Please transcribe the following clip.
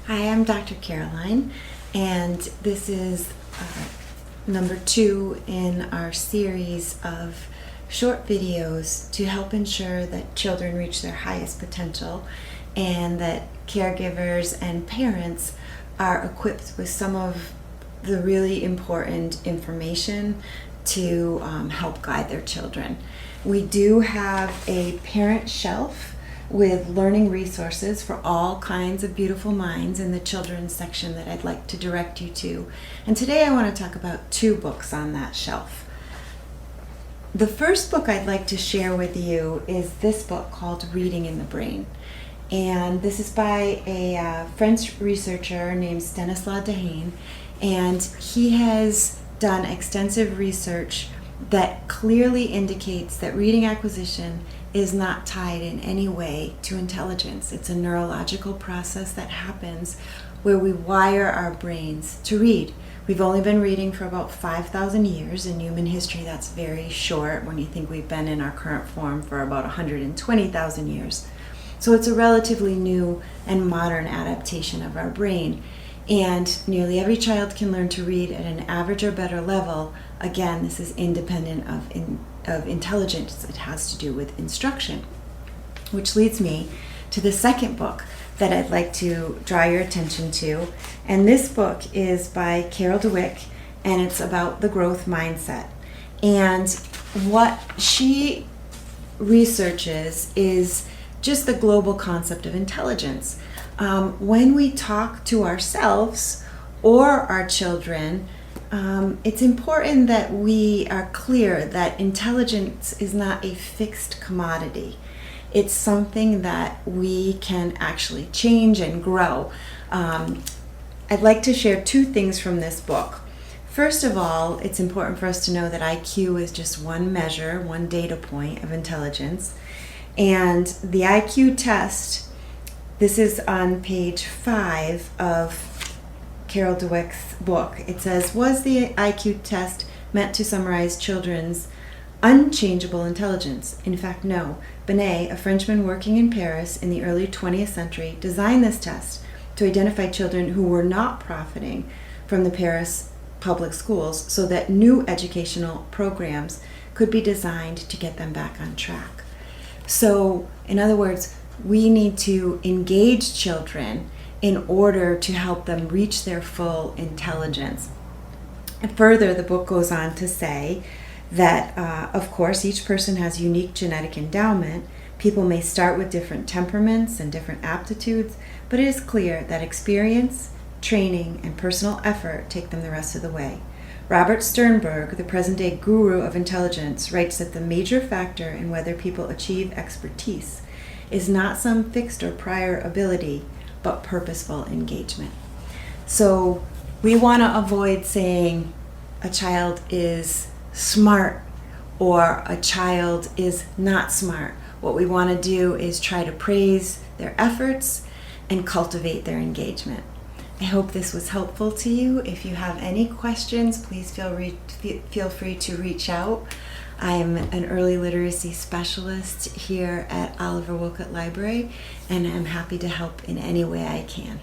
Hi, I'm Dr. Caroline, and this is number 2 in our series of short videos to help ensure that children reach their highest potential and that caregivers and parents are equipped with some of the really important information to help guide their children. We do have a parent shelf with learning resources for all kinds of beautiful minds in the children's section that I'd like to direct you to. And today I want to talk about 2 books on that shelf. The first book I'd like to share with you is this book called Reading in the Brain. And this is by a French researcher named Stanislas Dehaene, and he has done extensive research that clearly indicates that reading acquisition is not tied in any way to intelligence. It's a neurological process that happens where we wire our brains to read. We've only been reading for about 5,000 years. In human history, that's very short when you think we've been in our current form for about 120,000 years. So it's a relatively new and modern adaptation of our brain. And nearly every child can learn to read at an average or better level. Again, this is independent of intelligence. It has to do with instruction. Which leads me to the second book that I'd like to draw your attention to. And this book is by Carol Dweck, and it's about the growth mindset. And what she researches is just the global concept of intelligence. When we talk to ourselves or our children, it's important that we are clear that intelligence is not a fixed commodity. It's something that we can actually change and grow. I'd like to share 2 things from this book. First of all, it's important for us to know that IQ is just one measure, one data point of intelligence. And the IQ test, this is on page 5 of Carol Dweck's book. It says, was the IQ test meant to summarize children's unchangeable intelligence? In fact, no. Binet, a Frenchman working in Paris in the early 20th century, designed this test to identify children who were not profiting from the Paris public schools so that new educational programs could be designed to get them back on track. So, in other words, we need to engage children in order to help them reach their full intelligence. And further, the book goes on to say that, of course, each person has unique genetic endowment. People may start with different temperaments and different aptitudes, but it is clear that experience, training, and personal effort take them the rest of the way. Robert Sternberg, the present-day guru of intelligence, writes that the major factor in whether people achieve expertise is not some fixed or prior ability, but purposeful engagement. So we want to avoid saying a child is smart or a child is not smart. What we want to do is try to praise their efforts and cultivate their engagement. I hope this was helpful to you. If you have any questions, please feel free to reach out. I am an early literacy specialist here at Oliver Wilcox Library, and I'm happy to help in any way I can.